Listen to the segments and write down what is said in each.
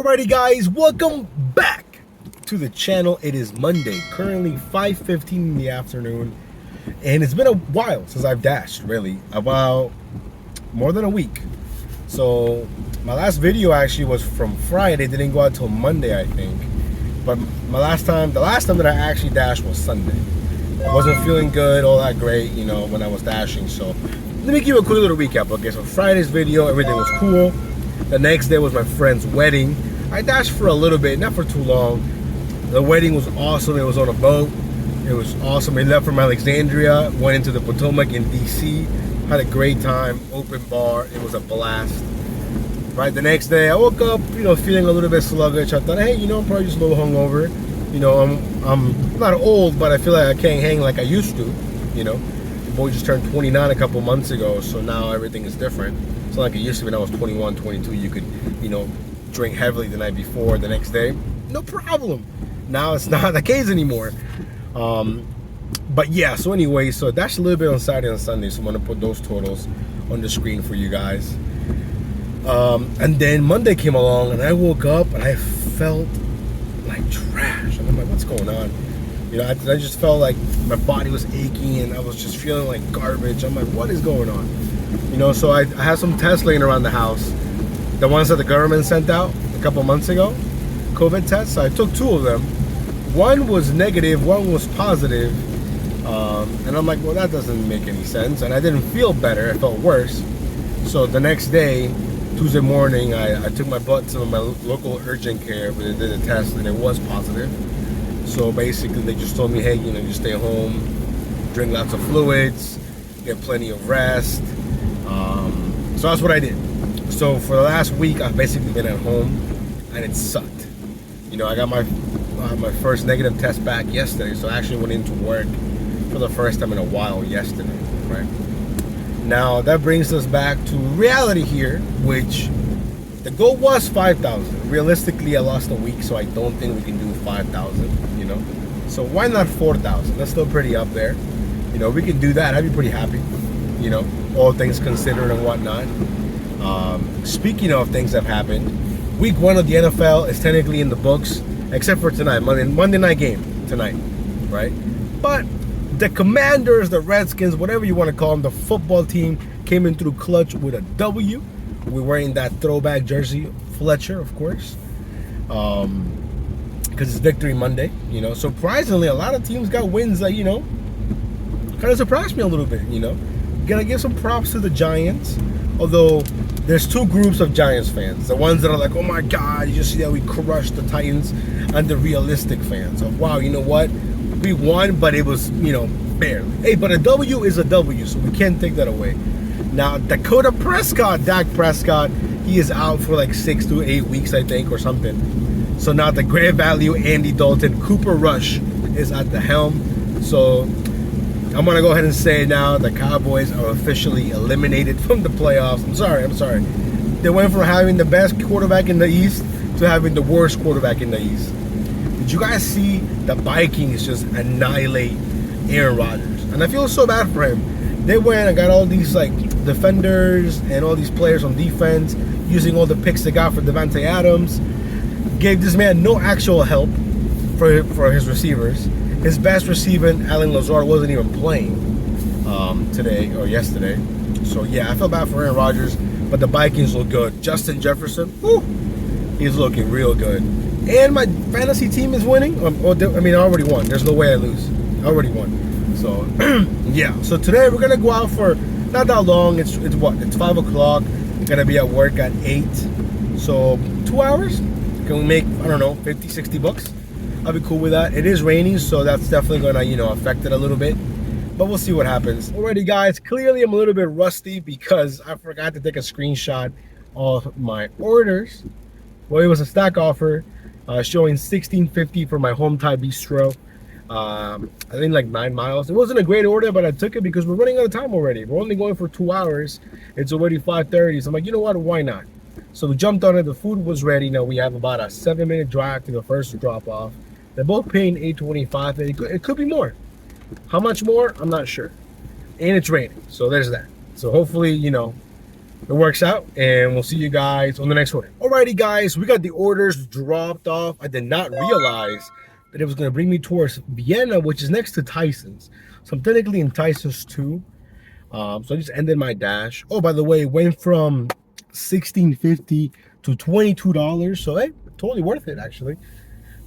Alrighty guys, welcome back to the channel. It is Monday, currently 5:15 in the afternoon, and it's been a while since I've dashed, really, about more than a week. So my last video actually was from Friday, didn't go out till Monday, I think. But the last time that I actually dashed was Sunday. I wasn't feeling good, all that great, you know, when I was dashing. So let me give you a quick little recap. Okay, so Friday's video, everything was cool. The next day was my friend's wedding. I dashed for a little bit, not for too long. The wedding was awesome. It was on a boat. It was awesome. We left from Alexandria, went into the Potomac in DC, had a great time, open bar. It was a blast. Right, the next day I woke up, you know, feeling a little bit sluggish. I thought, hey, you know, I'm probably just a little hungover. You know, I'm not old, but I feel like I can't hang like I used to. You know, the boy just turned 29 a couple months ago, so now everything is different. It's not like it used to be when I was 21, 22. You could, you know, drink heavily the night before, the next day, no problem. Now it's not the case anymore. But yeah, so anyway, so that's a little bit on Saturday and Sunday, so I'm gonna put those totals on the screen for you guys. And then Monday came along and I woke up and I felt like trash. And I'm like, what's going on? You know, I just felt like my body was aching and I was just feeling like garbage. I'm like, what is going on? You know, so I had some tests laying around the house. The ones that the government sent out a couple months ago, COVID tests. So I took two of them. One was negative, one was positive. And I'm like, well, that doesn't make any sense. And I didn't feel better, I felt worse. So the next day, Tuesday morning, I took my butt to my local urgent care, but they did a test and it was positive. So basically they just told me, hey, you know, you stay home, drink lots of fluids, get plenty of rest. So that's what I did. So for the last week, I've basically been at home and it sucked. You know, I got my first negative test back yesterday, so I actually went into work for the first time in a while yesterday, right? Now that brings us back to reality here, which the goal was 5,000. Realistically, I lost a week, so I don't think we can do 5,000, you know? So why not 4,000? That's still pretty up there. You know, we can do that. I'd be pretty happy, you know, all things considered and whatnot. Speaking of things that have happened, week 1 of the NFL is technically in the books, except for tonight, Monday night game tonight, right? But the Commanders, the Redskins, whatever you want to call them, the football team came in through clutch with a W. We're wearing that throwback jersey, Fletcher, of course, because it's Victory Monday. You know, surprisingly, a lot of teams got wins that, you know, kind of surprised me a little bit. You know, gonna give some props to the Giants, although there's two groups of Giants fans: the ones that are like, oh my God, you just see that we crushed the Titans, and the realistic fans of, wow, you know what? We won, but it was, you know, barely. Hey, but a W is a W, so we can't take that away. Now, Dak Prescott, he is out for like 6 to 8 weeks, I think, or something. So now the great value, Andy Dalton, Cooper Rush is at the helm. So I'm going to go ahead and say now the Cowboys are officially eliminated from the playoffs. I'm sorry. They went from having the best quarterback in the East to having the worst quarterback in the East. Did you guys see the Vikings just annihilate Aaron Rodgers? And I feel so bad for him. They went and got all these like defenders and all these players on defense, using all the picks they got for Devontae Adams. Gave this man no actual help for his receivers. His best receiver, Allen Lazard, wasn't even playing today or yesterday. So yeah, I feel bad for Aaron Rodgers, but the Vikings look good. Justin Jefferson, whew, he's looking real good. And my fantasy team is winning. I mean, I already won. There's no way I lose. I already won. So, yeah. So today we're going to go out for not that long. It's what? It's 5 o'clock. I'm going to be at work at 8. So, 2 hours. Can we make, I don't know, 50, 60 bucks? I'll be cool with that. It is raining, so that's definitely going to, you know, affect it a little bit. But we'll see what happens. Alrighty, guys. Clearly, I'm a little bit rusty because I forgot to take a screenshot of my orders. Well, it was a stack offer. Showing $16.50 for my home Thai bistro. I think like 9 miles. It wasn't a great order, but I took it because we're running out of time already. We're only going for 2 hours. It's already 5:30, so I'm like, you know what? Why not? So we jumped on it. The food was ready. Now we have about a 7-minute drive to the first drop off. They're both paying $8.25. It could be more. How much more? I'm not sure. And it's raining, so there's that. So hopefully, you know, it works out, and we'll see you guys on the next order. Alrighty, guys, we got the orders dropped off. I did not realize that it was going to bring me towards Vienna, which is next to Tyson's. So I'm technically in Tyson's too. So I just ended my dash. Oh, by the way, it went from $16.50 to $22. So hey, totally worth it actually.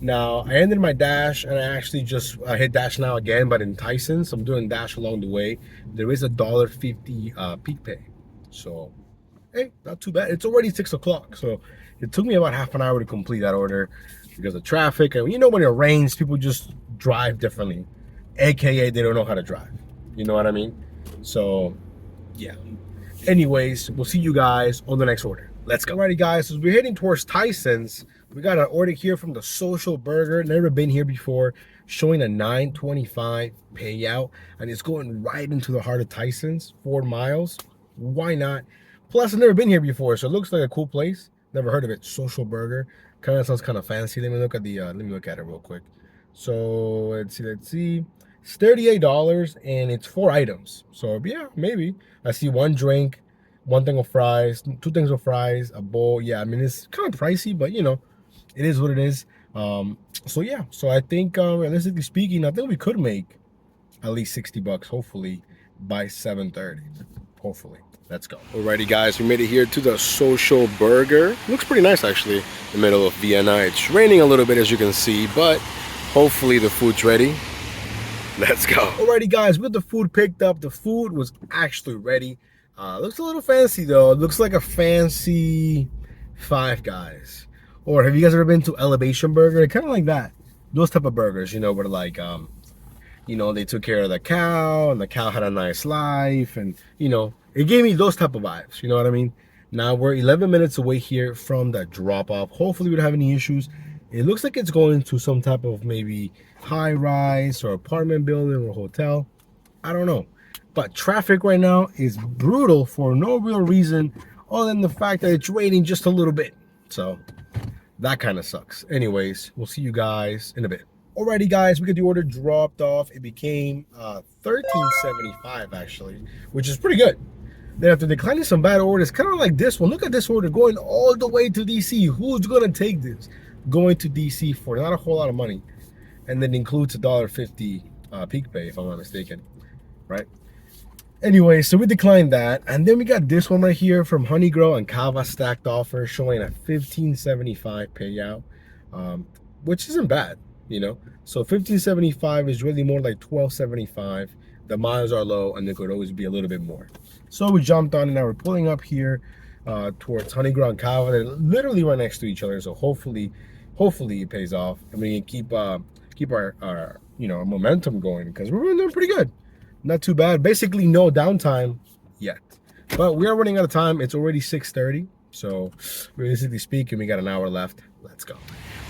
Now I ended my dash, and I actually just hit dash now again, but in Tyson's. So I'm doing dash along the way. There is a $1.50 peak pay. So hey, not too bad. It's already 6 o'clock, so it took me about half an hour to complete that order because of traffic. And you know, when it rains, people just drive differently, aka they don't know how to drive. You know what I mean? So yeah. Anyways, we'll see you guys on the next order. Let's go. Alrighty, guys, so we're heading towards Tyson's. We got an order here from the Social Burger. Never been here before. Showing a $9.25 payout, and it's going right into the heart of Tyson's. 4 miles. Why not? Plus, I've never been here before, so it looks like a cool place. Never heard of it. Social Burger. Kind of sounds kind of fancy. Let me look at the. Let me look at it real quick. So let's see. Let's see. It's $38, and it's 4 items. So yeah, maybe. I see 1 drink, 1 thing of fries, 2 things of fries, a bowl. Yeah, I mean, it's kind of pricey, but you know, it is what it is. So yeah. So I think, realistically speaking, I think we could make at least 60 bucks, hopefully, by 7:30. Hopefully. Let's go. Alrighty, guys, we made it here to the Social Burger. Looks pretty nice, actually, in the middle of Vienna. It's raining a little bit, as you can see, but hopefully the food's ready. Let's go. Alrighty, guys, with the food picked up, the food was actually ready. Looks a little fancy, though. It looks like a fancy Five Guys. Or have you guys ever been to Elevation Burger? Kind of like that. Those type of burgers, you know, where like, you know, they took care of the cow, and the cow had a nice life, and you know, it gave me those type of vibes. You know what I mean? Now we're 11 minutes away here from the drop off. Hopefully we don't have any issues. It looks like it's going to some type of maybe high rise or apartment building or hotel. I don't know. But traffic right now is brutal for no real reason other than the fact that it's raining just a little bit. So that kind of sucks. Anyways, we'll see you guys in a bit. Alrighty, guys, we got the order dropped off. It became $13.75 actually, which is pretty good. Then after declining some bad orders, kind of like this one. Look at this order going all the way to DC. Who's gonna take this? Going to DC for not a whole lot of money, and then includes a $1.50 peak pay, if I'm not mistaken, right? Anyway, so we declined that, and then we got this one right here from Honeygrow and Kava stacked offer, showing a $15.75 payout, which isn't bad, you know. So $15.75 is really more like $12.75. The miles are low, and there could always be a little bit more. So we jumped on, and now we're pulling up here towards Honeygrow and Kava. They're literally right next to each other, so hopefully it pays off, and we can keep our you know, our momentum going, because we're doing pretty good. Not too bad. Basically no downtime yet, but we are running out of time. It's already 6:30, so realistically speaking, we got an hour left. Let's go.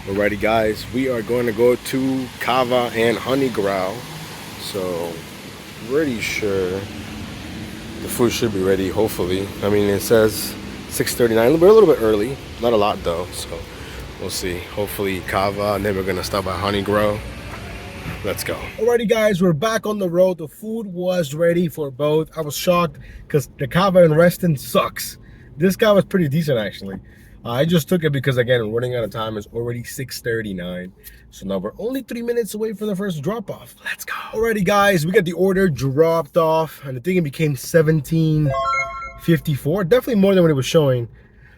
Alrighty, guys, we are going to go to Kava and Honeygrow. So pretty sure the food should be ready, hopefully. I mean, it says 6:39. We're a little bit early, not a lot though, so we'll see. Hopefully Kava, and then we're gonna stop by Honeygrow. Let's go. Alrighty, guys, we're back on the road. The food was ready for both. I was shocked because the Kava in Reston sucks. This guy was pretty decent, actually. I just took it because, again, we're running out of time. It's already 6:39. So now we're only 3 minutes away from the first drop-off. Let's go. Alrighty, guys, we got the order dropped off, and I think it became $17.54. Definitely more than what it was showing.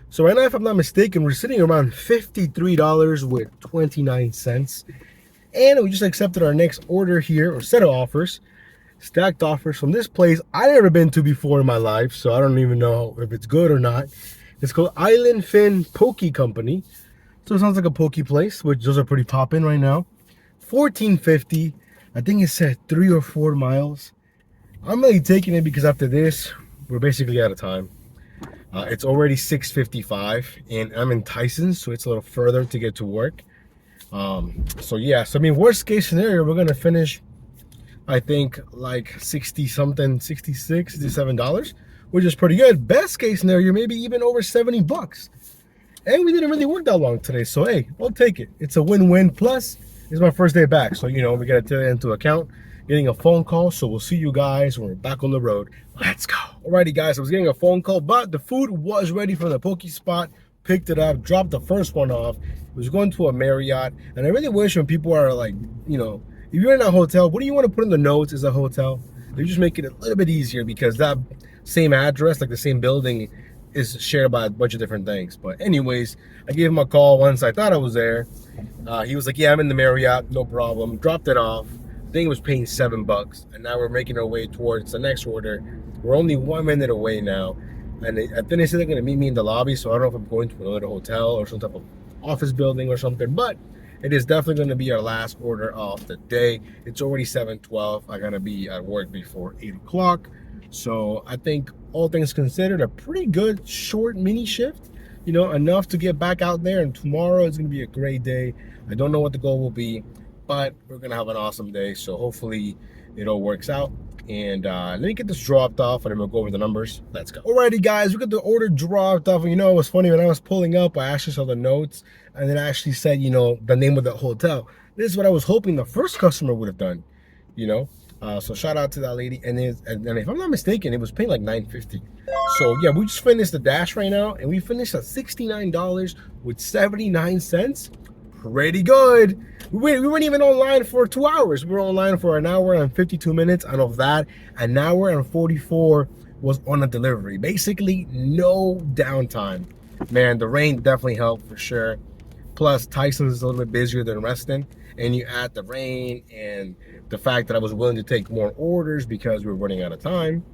So right now, if I'm not mistaken, we're sitting around $53 with 29 cents. And we just accepted our next order here, or set of offers, stacked offers from this place I've never been to before in my life, so I don't even know if it's good or not. It's called Island Fin Poke Company. So it sounds like a poke place, which those are pretty popping right now. $14.50. I think it said 3 or 4 miles. I'm really taking it because after this, we're basically out of time. It's already 6:55, and I'm in Tyson's, so it's a little further to get to work. So yeah, so I mean, worst case scenario, we're gonna finish, I think, like 60 something, $66, $67, which is pretty good. Best case scenario, maybe even over 70 bucks. And we didn't really work that long today, so hey, I'll take it. It's a win-win. Plus, it's my first day back, so you know, we gotta take it into account. getting a phone call. So we'll see you guys when we're back on the road. Let's go. Alrighty, guys. I was getting a phone call, but the food was ready from the Poke Spot. Picked it up, dropped the first one off. It was going to a Marriott, and I really wish when people are like, you know, if you're in a hotel, what do you want to put in the notes as a hotel? They just make it a little bit easier because that same address, like the same building, is shared by a bunch of different things. But anyways, I gave him a call once I thought I was there. He was like, yeah, I'm in the Marriott, no problem. Dropped it off. I think it was paying $7, and now we're making our way towards the next order. We're only 1 minute away now. And I think they said they're going to meet me in the lobby, so I don't know if I'm going to another hotel or some type of office building or something, but it is definitely going to be our last order of the day. It's already 7:12. I got to be at work before 8 o'clock. So I think all things considered, a pretty good short mini shift, you know, enough to get back out there. And tomorrow is going to be a great day. I don't know what the goal will be, but we're going to have an awesome day. So hopefully it all works out. And let me get this dropped off and then we'll go over the numbers. Let's go. Alrighty, guys, we got the order dropped off. And you know, it was funny when I was pulling up, I actually saw the notes and it actually said, you know, the name of the hotel. This is what I was hoping the first customer would have done, you know. So shout out to that lady. And if I'm not mistaken, it was paying like $9.50. So yeah, we just finished the dash right now and we finished at $69.79. Pretty good. We weren't even online for 2 hours. We were online for 1 hour and 52 minutes. And of that, 1 hour and 44 was on a delivery. Basically, no downtime. Man, the rain definitely helped for sure. Plus, Tyson's is a little bit busier than Reston. And you add the rain and the fact that I was willing to take more orders because we were running out of time.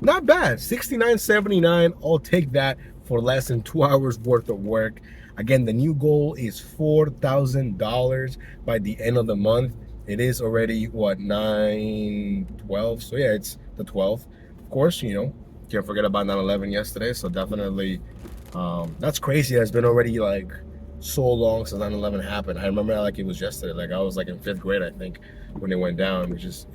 Not bad. $69.79. I'll take that for less than 2 hours worth of work. Again, the new goal is $4,000 by the end of the month. It is already, what, 9/12? So yeah, it's the 12th. Of course, you know, can't forget about 9/11 yesterday. So definitely, that's crazy. It's been already like so long since 9/11 happened. I remember like it was yesterday. Like I was like in 5th grade, I think, when it went down, which is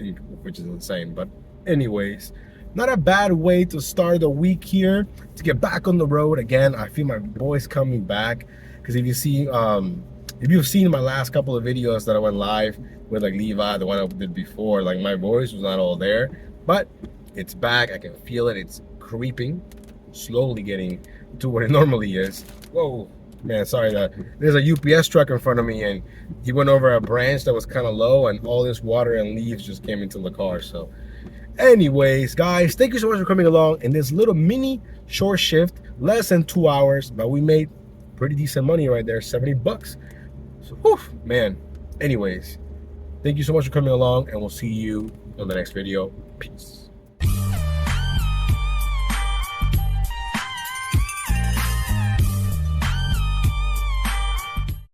insane. But anyways, not a bad way to start the week here, to get back on the road. Again, I feel my voice coming back because if you've seen my last couple of videos that I went live with, like Levi, the one I did before, like my voice was not all there, but it's back. I can feel it. It's creeping, slowly getting to what it normally is. Whoa, man, sorry that there's a UPS truck in front of me and he went over a branch that was kind of low and all this water and leaves just came into the car. So anyways, guys, thank you so much for coming along in this little mini short shift, less than 2 hours, but we made pretty decent money right there, $70. So, whew, man. Anyways, thank you so much for coming along, and we'll see you on the next video. Peace.